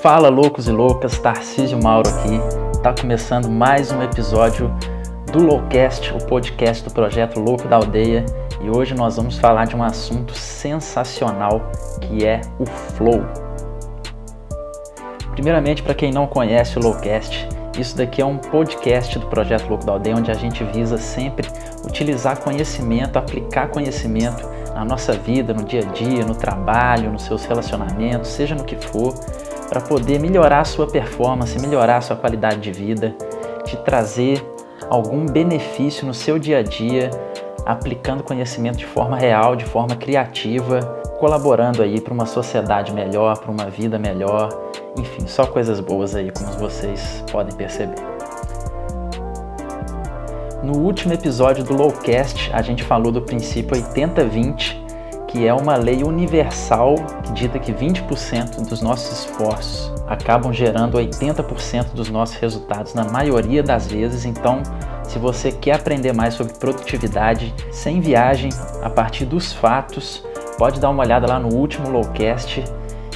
Fala loucos e loucas, Tarcísio Mauro aqui. Tá começando mais um episódio do Loucast, o podcast do projeto Louco da Aldeia. E hoje nós vamos falar de um assunto sensacional que é o Flow. Primeiramente, para quem não conhece o Loucast, isso daqui é um podcast do projeto Louco da Aldeia, onde a gente visa sempre utilizar conhecimento, aplicar conhecimento na nossa vida, no dia a dia, no trabalho, nos seus relacionamentos, seja no que for, para poder melhorar a sua performance, melhorar a sua qualidade de vida, te trazer algum benefício no seu dia a dia, aplicando conhecimento de forma real, de forma criativa, colaborando aí para uma sociedade melhor, para uma vida melhor, enfim, só coisas boas aí, como vocês podem perceber. No último episódio do Loucast, a gente falou do princípio 80-20, que é uma lei universal que dita que 20% dos nossos esforços acabam gerando 80% dos nossos resultados na maioria das vezes. Então, se você quer aprender mais sobre produtividade, sem viagem, a partir dos fatos, pode dar uma olhada lá no último Loucast.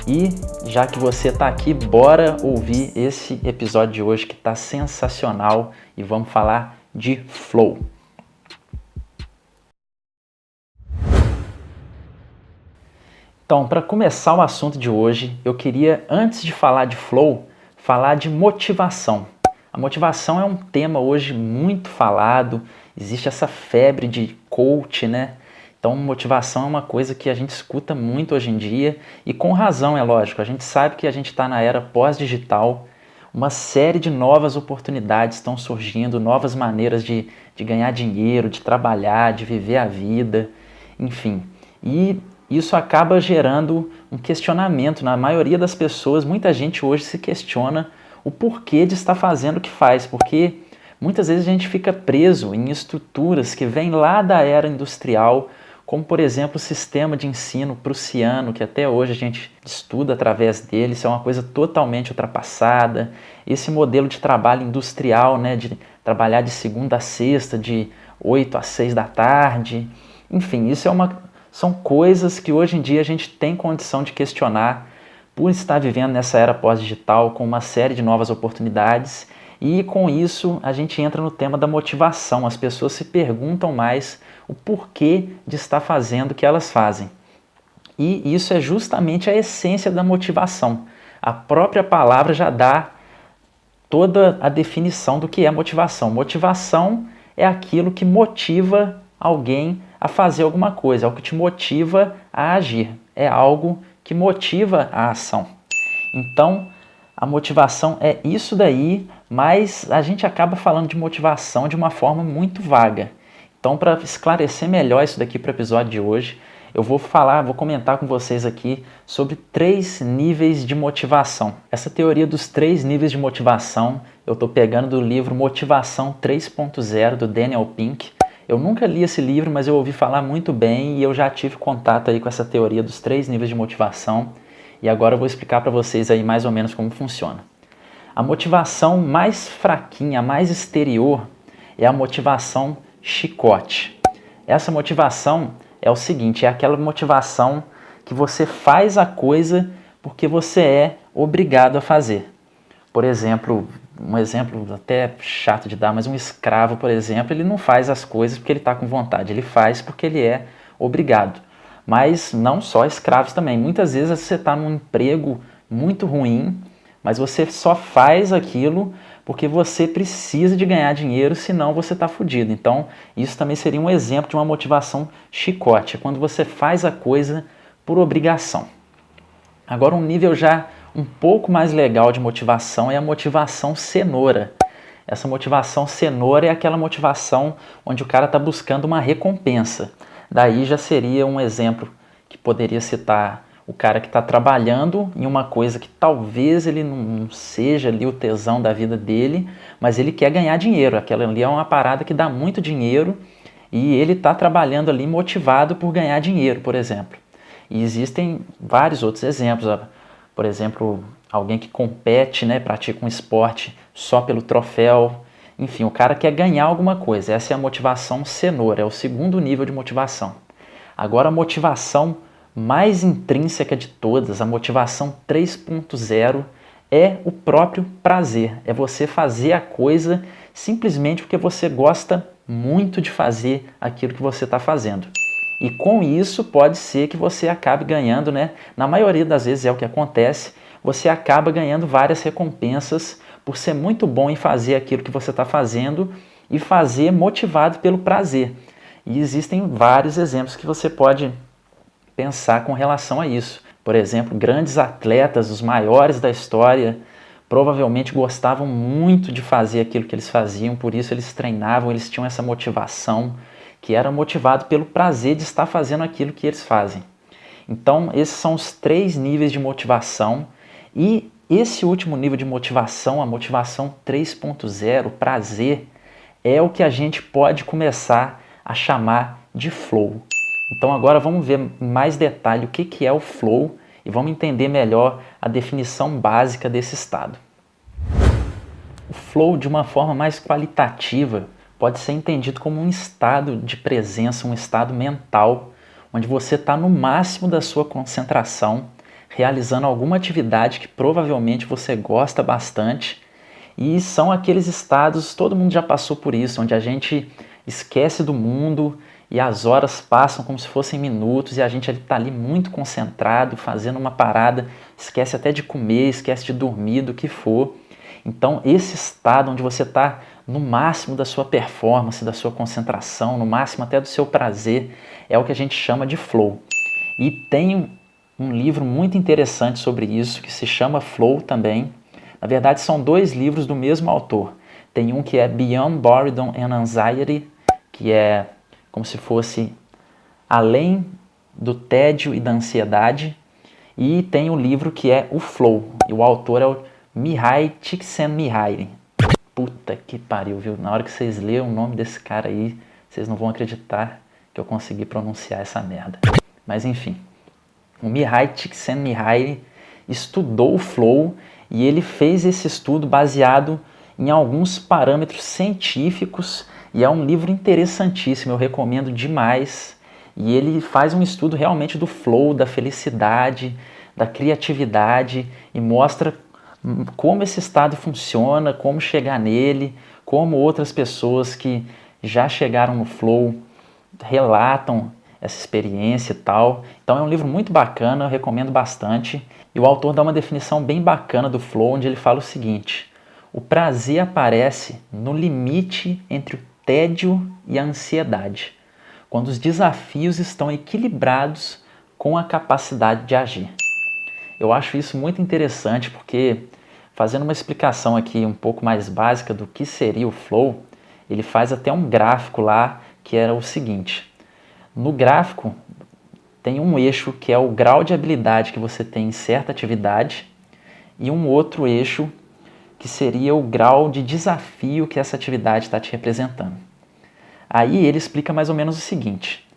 E já que você está aqui, bora ouvir esse episódio de hoje que está sensacional e vamos falar de Flow. Então, para começar o assunto de hoje, eu queria, antes de falar de Flow, falar de motivação. A motivação é um tema hoje muito falado, existe essa febre de coach, né? Então, motivação é uma coisa que a gente escuta muito hoje em dia e com razão, é lógico. A gente sabe que a gente está na era pós-digital, uma série de novas oportunidades estão surgindo, novas maneiras de ganhar dinheiro, de trabalhar, de viver a vida, enfim. E isso acaba gerando um questionamento na maioria das pessoas. Muita gente hoje se questiona o porquê de estar fazendo o que faz, porque muitas vezes a gente fica preso em estruturas que vêm lá da era industrial, como por exemplo o sistema de ensino prussiano, que até hoje a gente estuda através dele. Isso é uma coisa totalmente ultrapassada. Esse modelo de trabalho industrial, né, de trabalhar de segunda a sexta, de 8 às 6 da tarde, enfim, isso são coisas que hoje em dia a gente tem condição de questionar por estar vivendo nessa era pós-digital com uma série de novas oportunidades. E com isso a gente entra no tema da motivação. As pessoas se perguntam mais o porquê de estar fazendo o que elas fazem. E isso é justamente a essência da motivação. A própria palavra já dá toda a definição do que é motivação. Motivação é aquilo que motiva alguém a fazer alguma coisa, é o que te motiva a agir, é algo que motiva a ação. Então, a motivação é isso daí, mas a gente acaba falando de motivação de uma forma muito vaga. Então, para esclarecer melhor isso daqui para o episódio de hoje, eu vou comentar com vocês aqui sobre 3 níveis de motivação. Essa teoria dos 3 níveis de motivação, eu estou pegando do livro Motivação 3.0, do Daniel Pink. Eu nunca li esse livro, mas eu ouvi falar muito bem e eu já tive contato aí com essa teoria dos 3 níveis de motivação. E agora eu vou explicar para vocês aí mais ou menos como funciona. A motivação mais fraquinha, mais exterior, é a motivação chicote. Essa motivação é o seguinte, é aquela motivação que você faz a coisa porque você é obrigado a fazer. Por exemplo, um exemplo até chato de dar, mas um escravo, por exemplo, ele não faz as coisas porque ele está com vontade, ele faz porque ele é obrigado. Mas não só escravos também. Muitas vezes você está num emprego muito ruim, mas você só faz aquilo porque você precisa de ganhar dinheiro, senão você está fudido. Então, isso também seria um exemplo de uma motivação chicote, é quando você faz a coisa por obrigação. Agora, um nível já um pouco mais legal de motivação é a motivação cenoura. Essa motivação cenoura é aquela motivação onde o cara está buscando uma recompensa. Daí já seria um exemplo que poderia citar o cara que está trabalhando em uma coisa que talvez ele não seja ali o tesão da vida dele, mas ele quer ganhar dinheiro. Aquela ali é uma parada que dá muito dinheiro e ele está trabalhando ali motivado por ganhar dinheiro, por exemplo. E existem vários outros exemplos. Por exemplo, alguém que compete, né, pratica um esporte só pelo troféu. Enfim, o cara quer ganhar alguma coisa. Essa é a motivação cenoura, é o segundo nível de motivação. Agora, a motivação mais intrínseca de todas, a motivação 3.0, é o próprio prazer. É você fazer a coisa simplesmente porque você gosta muito de fazer aquilo que você está fazendo. E com isso pode ser que você acabe ganhando, né? Na maioria das vezes é o que acontece, você acaba ganhando várias recompensas por ser muito bom em fazer aquilo que você está fazendo e fazer motivado pelo prazer. E existem vários exemplos que você pode pensar com relação a isso. Por exemplo, grandes atletas, os maiores da história, provavelmente gostavam muito de fazer aquilo que eles faziam, por isso eles treinavam, eles tinham essa motivação, que era motivado pelo prazer de estar fazendo aquilo que eles fazem. Então, esses são os 3 níveis de motivação, e esse último nível de motivação, a motivação 3.0, prazer, é o que a gente pode começar a chamar de flow. Então agora vamos ver em mais detalhe o que é o flow e vamos entender melhor a definição básica desse estado. O flow, de uma forma mais qualitativa, pode ser entendido como um estado de presença, um estado mental, onde você está no máximo da sua concentração, realizando alguma atividade que provavelmente você gosta bastante, e são aqueles estados, todo mundo já passou por isso, onde a gente esquece do mundo e as horas passam como se fossem minutos e a gente está ali muito concentrado, fazendo uma parada, esquece até de comer, esquece de dormir, do que for. Então esse estado onde você está no máximo da sua performance, da sua concentração, no máximo até do seu prazer, é o que a gente chama de flow. E tem um livro muito interessante sobre isso, que se chama Flow também. Na verdade são 2 livros do mesmo autor. Tem um que é Beyond Boredom and Anxiety, que é como se fosse além do tédio e da ansiedade, e tem o livro que é o Flow, e o autor é o Mihaly Csikszentmihalyi. Puta que pariu, viu? Na hora que vocês lerem o nome desse cara aí, vocês não vão acreditar que eu consegui pronunciar essa merda. Mas enfim, o Mihaly Csikszentmihalyi estudou o Flow e ele fez esse estudo baseado em alguns parâmetros científicos e é um livro interessantíssimo, eu recomendo demais. E ele faz um estudo realmente do flow, da felicidade, da criatividade e mostra como esse estado funciona, como chegar nele, como outras pessoas que já chegaram no flow relatam essa experiência e tal. Então é um livro muito bacana, eu recomendo bastante. E o autor dá uma definição bem bacana do flow, onde ele fala o seguinte: o prazer aparece no limite entre o tédio e a ansiedade, quando os desafios estão equilibrados com a capacidade de agir. Eu acho isso muito interessante porque, fazendo uma explicação aqui um pouco mais básica do que seria o flow, ele faz até um gráfico lá que era o seguinte: no gráfico tem um eixo que é o grau de habilidade que você tem em certa atividade e um outro eixo que seria o grau de desafio que essa atividade está te representando. Aí ele explica mais ou menos o seguinte: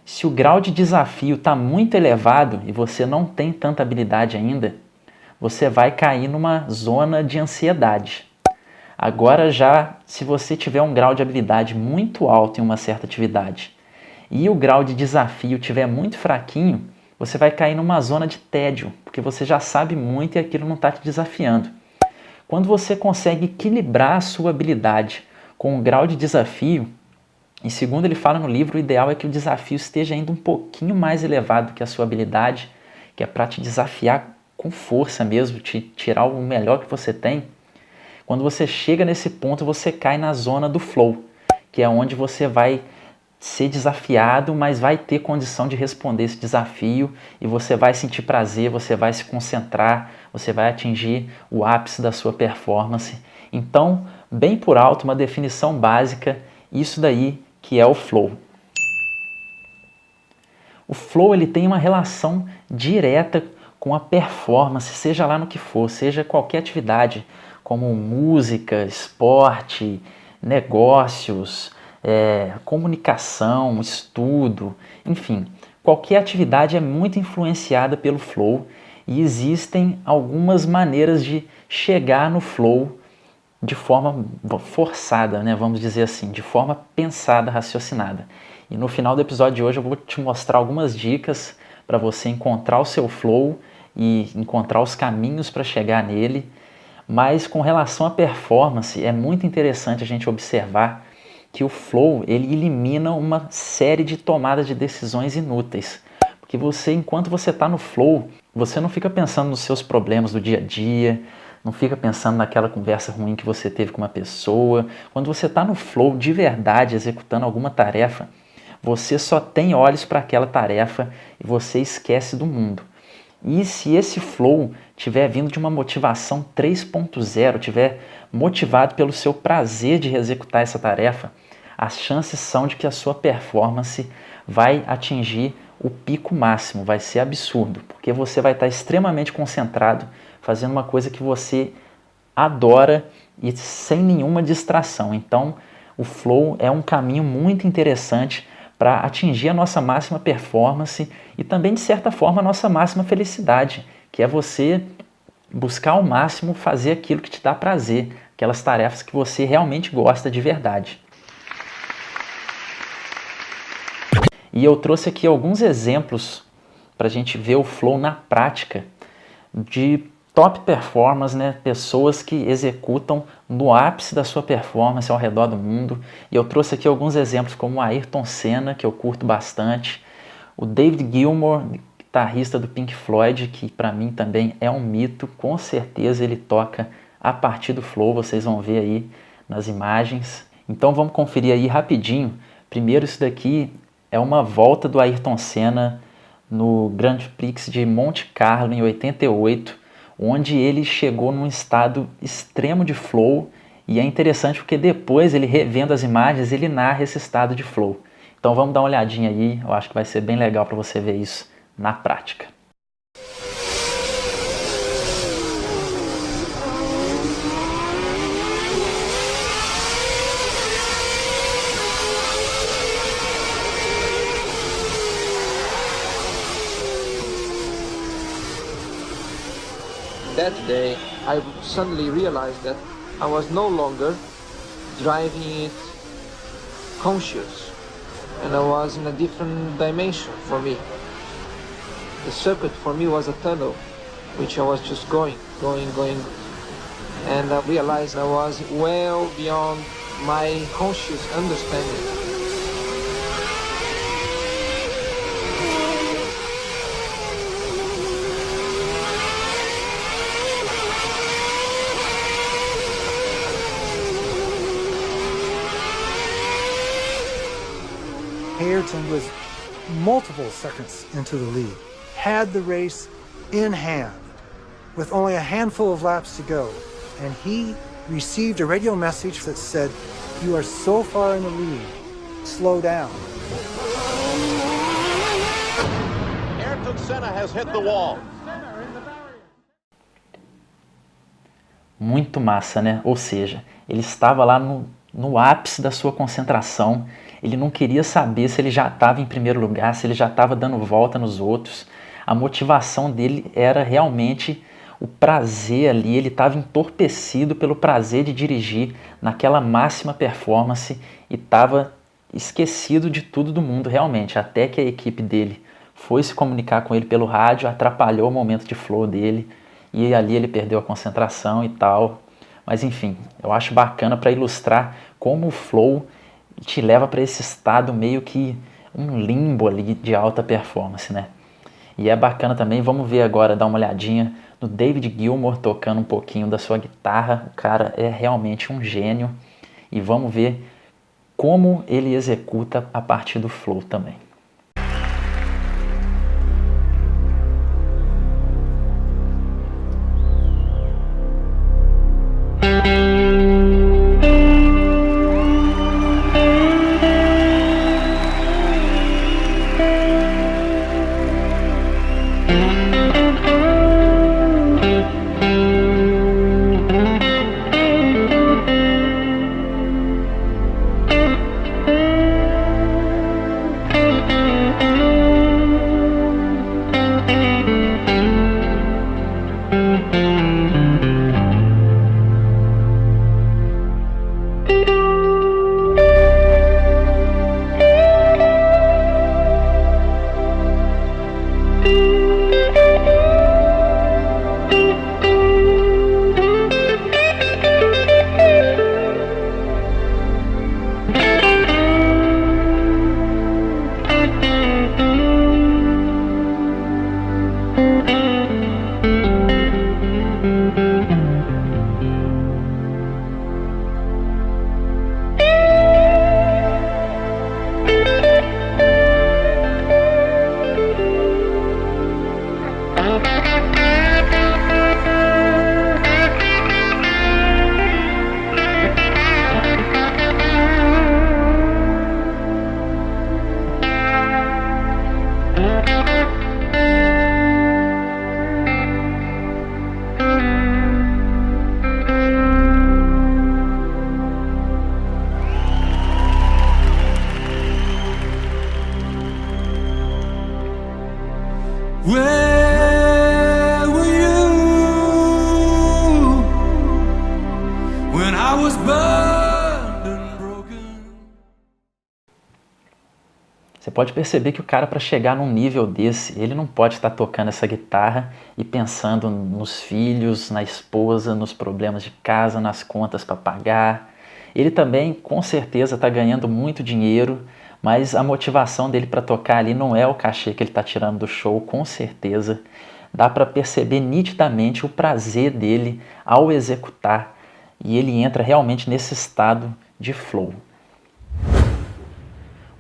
se o grau de desafio está muito elevado e você não tem tanta habilidade ainda, você vai cair numa zona de ansiedade. Agora já, se você tiver um grau de habilidade muito alto em uma certa atividade e o grau de desafio estiver muito fraquinho, você vai cair numa zona de tédio, porque você já sabe muito e aquilo não está te desafiando. Quando você consegue equilibrar a sua habilidade com o grau de desafio, e segundo ele fala no livro, o ideal é que o desafio esteja ainda um pouquinho mais elevado que a sua habilidade, que é para te desafiar com força mesmo, te tirar o melhor que você tem. Quando você chega nesse ponto, você cai na zona do flow, que é onde você vai ser desafiado, mas vai ter condição de responder esse desafio e você vai sentir prazer, você vai se concentrar, você vai atingir o ápice da sua performance. Então, bem por alto, uma definição básica, isso daí que é o flow. O flow ele tem uma relação direta com a performance, seja lá no que for, seja qualquer atividade, como música, esporte, negócios, comunicação, estudo, enfim, qualquer atividade é muito influenciada pelo flow e existem algumas maneiras de chegar no flow de forma forçada, né? Vamos dizer assim, de forma pensada, raciocinada. E no final do episódio de hoje eu vou te mostrar algumas dicas para você encontrar o seu flow e encontrar os caminhos para chegar nele. Mas com relação à performance, é muito interessante a gente observar que o flow ele elimina uma série de tomadas de decisões inúteis. Porque enquanto você está no flow, você não fica pensando nos seus problemas do dia a dia, não fica pensando naquela conversa ruim que você teve com uma pessoa. Quando você está no flow de verdade, executando alguma tarefa, você só tem olhos para aquela tarefa e você esquece do mundo. E se esse flow tiver vindo de uma motivação 3.0, tiver motivado pelo seu prazer de executar essa tarefa, as chances são de que a sua performance vai atingir o pico máximo, vai ser absurdo, porque você vai estar extremamente concentrado fazendo uma coisa que você adora e sem nenhuma distração. Então, o flow é um caminho muito interessante para atingir a nossa máxima performance e também, de certa forma, a nossa máxima felicidade, que é você buscar ao máximo fazer aquilo que te dá prazer, aquelas tarefas que você realmente gosta de verdade. E eu trouxe aqui alguns exemplos para a gente ver o flow na prática de top performers, né? Pessoas que executam no ápice da sua performance ao redor do mundo. E eu trouxe aqui alguns exemplos como o Ayrton Senna, que eu curto bastante, o David Gilmour, guitarrista do Pink Floyd, que para mim também é um mito, com certeza ele toca a partir do flow, vocês vão ver aí nas imagens. Então vamos conferir aí rapidinho. Primeiro, isso daqui é uma volta do Ayrton Senna no Grand Prix de Monte Carlo em 88, onde ele chegou num estado extremo de flow, e é interessante porque depois ele revendo as imagens, ele narra esse estado de flow. Então vamos dar uma olhadinha aí, eu acho que vai ser bem legal para você ver isso na prática. That day, I suddenly realized that I was no longer driving it conscious, and I was in a different dimension for me. The circuit for me was a tunnel, which I was just going, and I realized I was well beyond my conscious understanding. Ayrton was multiple seconds into the lead, had the race in hand, with only a handful of laps to go, and he received a radio message that said, "You are so far in the lead, slow down." Ayrton Senna has hit the wall. Muito massa, né? Ou seja, ele estava lá no ápice da sua concentração. Ele não queria saber se ele já estava em primeiro lugar, se ele já estava dando volta nos outros. A motivação dele era realmente o prazer ali, ele estava entorpecido pelo prazer de dirigir naquela máxima performance e estava esquecido de tudo do mundo realmente, até que a equipe dele foi se comunicar com ele pelo rádio, atrapalhou o momento de flow dele e ali ele perdeu a concentração e tal. Mas enfim, eu acho bacana para ilustrar como o flow te leva para esse estado meio que um limbo ali de alta performance, né? E é bacana também, vamos ver agora, dar uma olhadinha no David Gilmour tocando um pouquinho da sua guitarra. O cara é realmente um gênio e vamos ver como ele executa a partir do flow também. Where were you when I was burned and broken? Você pode perceber que o cara, para chegar num nível desse, ele não pode estar tocando essa guitarra e pensando nos filhos, na esposa, nos problemas de casa, nas contas para pagar. Ele também, com certeza, está ganhando muito dinheiro, mas a motivação dele para tocar ali não é o cachê que ele está tirando do show, com certeza. Dá para perceber nitidamente o prazer dele ao executar e ele entra realmente nesse estado de flow.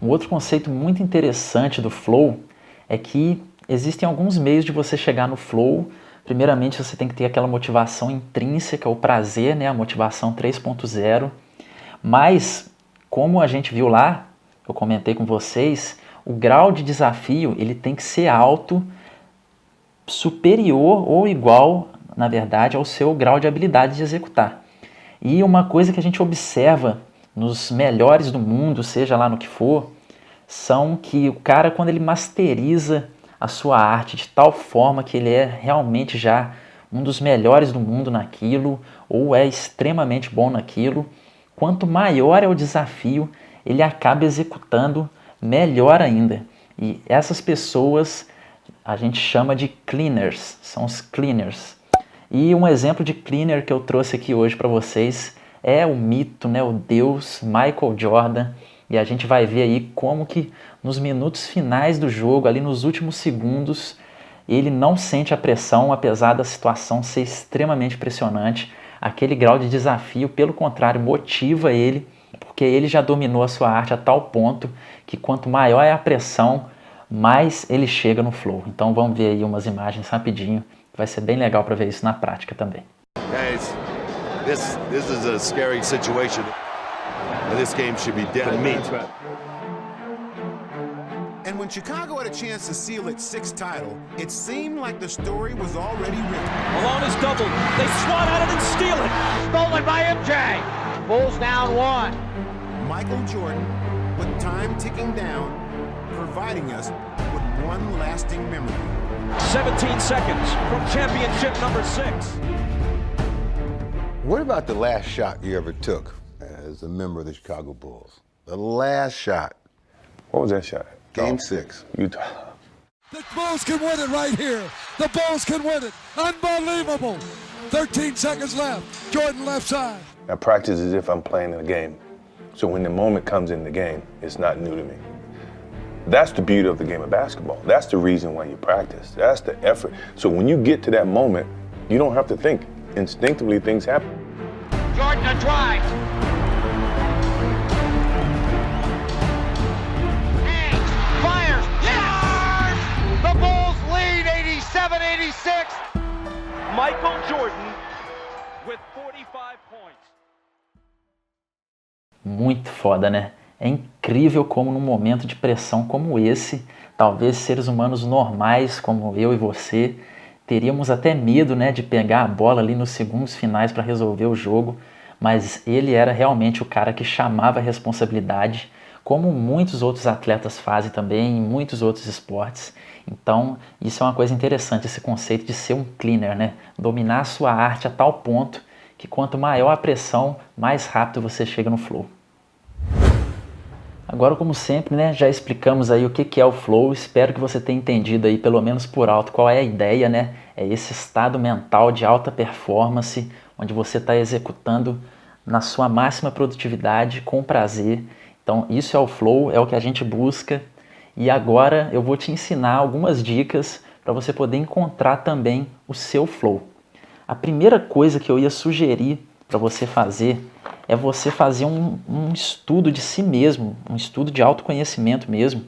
Um outro conceito muito interessante do flow é que existem alguns meios de você chegar no flow. Primeiramente, você tem que ter aquela motivação intrínseca, o prazer, né? A motivação 3.0. Mas, como a gente viu lá, eu comentei com vocês, o grau de desafio ele tem que ser alto, superior ou igual, na verdade, ao seu grau de habilidade de executar. E uma coisa que a gente observa nos melhores do mundo, seja lá no que for, são que o cara, quando ele masteriza a sua arte de tal forma que ele é realmente já um dos melhores do mundo naquilo, ou é extremamente bom naquilo, quanto maior é o desafio, ele acaba executando melhor ainda. E essas pessoas a gente chama de cleaners, são os cleaners. E um exemplo de cleaner que eu trouxe aqui hoje para vocês é o mito, né, o deus Michael Jordan. E a gente vai ver aí como que nos minutos finais do jogo, ali nos últimos segundos, ele não sente a pressão, apesar da situação ser extremamente pressionante. Aquele grau de desafio, pelo contrário, motiva ele, porque ele já dominou a sua arte a tal ponto que quanto maior é a pressão, mais ele chega no flow. Então vamos ver aí umas imagens rapidinho, vai ser bem legal para ver isso na prática também. Guys, this is a scary situation. This game should be dead to me. And when Chicago had a chance to seal its sixth title, it seemed like the story was already written. Malone is doubled. They swat at it and steal it. Stolen by MJ. Bulls down one. Michael Jordan, with time ticking down, providing us with one lasting memory. 17 seconds from championship number 6. What about the last shot you ever took as a member of the Chicago Bulls? The last shot. What was that shot? Game 6. Utah. The Bulls can win it right here. The Bulls can win it. Unbelievable. 13 seconds left. Jordan left side. I practice as if I'm playing in a game. So when the moment comes in the game, it's not new to me. That's the beauty of the game of basketball. That's the reason why you practice. That's the effort. So when you get to that moment, you don't have to think. Instinctively, things happen. Jordan a drive. Hangs, fires, yes! The Bulls lead 87-86. Michael Jordan with 45 points. Muito foda, né? É incrível como num momento de pressão como esse, talvez seres humanos normais como eu e você, teríamos até medo, né, de pegar a bola ali nos segundos finais para resolver o jogo, mas ele era realmente o cara que chamava a responsabilidade, como muitos outros atletas fazem também em muitos outros esportes. Então, isso é uma coisa interessante, esse conceito de ser um cleaner, né? Dominar a sua arte a tal ponto que quanto maior a pressão, mais rápido você chega no flow. Agora, como sempre, né, já explicamos aí o que é o flow. Espero que você tenha entendido aí, pelo menos por alto, qual é a ideia, né? É esse estado mental de alta performance, onde você está executando na sua máxima produtividade, com prazer. Então, isso é o flow, é o que a gente busca. E agora eu vou te ensinar algumas dicas para você poder encontrar também o seu flow. A primeira coisa que eu ia sugerir para você fazer é você fazer um estudo de si mesmo, um estudo de autoconhecimento mesmo,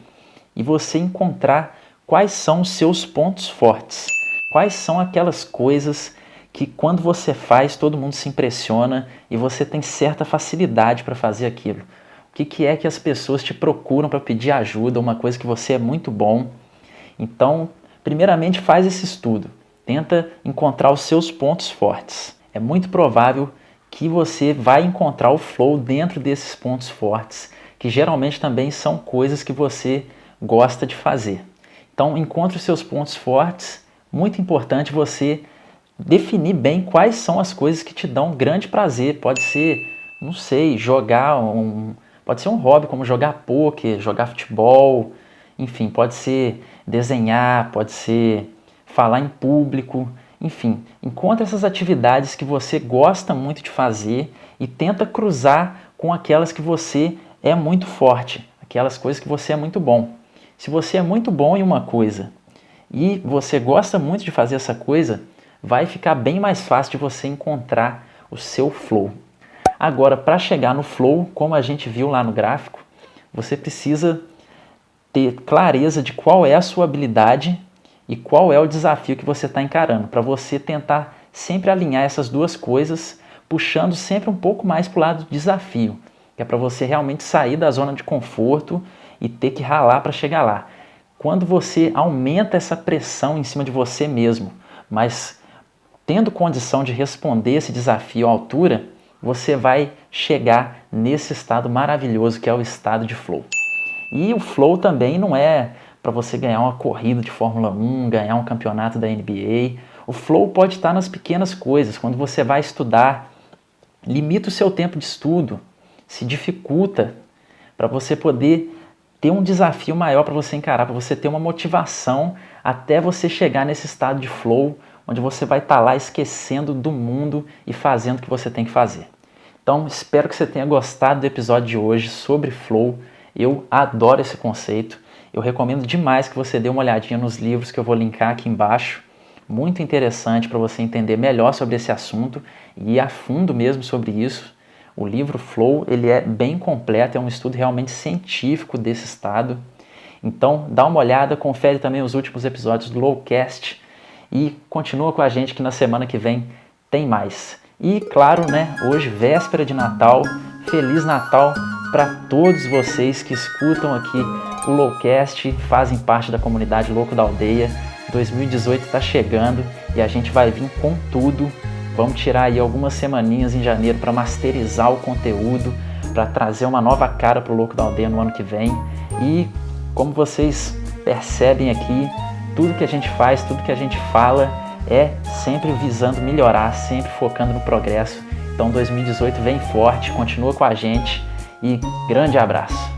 e você encontrar quais são os seus pontos fortes, quais são aquelas coisas que quando você faz todo mundo se impressiona e você tem certa facilidade para fazer aquilo. O que é que as pessoas te procuram para pedir ajuda, uma coisa que você é muito bom. Então, primeiramente faz esse estudo, tenta encontrar os seus pontos fortes. É muito provável que você vai encontrar o flow dentro desses pontos fortes, que geralmente também são coisas que você gosta de fazer. Então, encontre os seus pontos fortes. Muito importante você definir bem quais são as coisas que te dão grande prazer. Pode ser, não sei, pode ser um hobby como jogar pôquer, jogar futebol, enfim, pode ser desenhar, pode ser falar em público, enfim. Encontre essas atividades que você gosta muito de fazer e tenta cruzar com aquelas que você é muito forte, aquelas coisas que você é muito bom. Se você é muito bom em uma coisa e você gosta muito de fazer essa coisa, vai ficar bem mais fácil de você encontrar o seu flow. Agora, para chegar no flow, como a gente viu lá no gráfico, você precisa ter clareza de qual é a sua habilidade e qual é o desafio que você está encarando, para você tentar sempre alinhar essas duas coisas, puxando sempre um pouco mais para o lado do desafio, que é para você realmente sair da zona de conforto e ter que ralar para chegar lá. Quando você aumenta essa pressão em cima de você mesmo, mas tendo condição de responder esse desafio à altura, você vai chegar nesse estado maravilhoso que é o estado de flow. E o flow também não é para você ganhar uma corrida de Fórmula 1, ganhar um campeonato da NBA. O flow pode estar nas pequenas coisas. Quando você vai estudar, limita o seu tempo de estudo, se dificulta para você poder ter um desafio maior para você encarar, para você ter uma motivação até você chegar nesse estado de flow, onde você vai estar lá esquecendo do mundo e fazendo o que você tem que fazer. Então, espero que você tenha gostado do episódio de hoje sobre flow. Eu adoro esse conceito. Eu recomendo demais que você dê uma olhadinha nos livros que eu vou linkar aqui embaixo. Muito interessante para você entender melhor sobre esse assunto e ir a fundo mesmo sobre isso. O livro Flow, ele é bem completo, é um estudo realmente científico desse estado. Então, dá uma olhada, confere também os últimos episódios do Lowcast e continua com a gente que na semana que vem tem mais. E claro, né, hoje, véspera de Natal, Feliz Natal para todos vocês que escutam aqui o Lowcast, fazem parte da comunidade Louco da Aldeia. 2018 está chegando e a gente vai vir com tudo. Vamos tirar aí algumas semaninhas em janeiro para masterizar o conteúdo, para trazer uma nova cara para o Louco da Aldeia no ano que vem. E como vocês percebem aqui, tudo que a gente faz, tudo que a gente fala é sempre visando melhorar, sempre focando no progresso. Então 2018 vem forte, continua com a gente e grande abraço!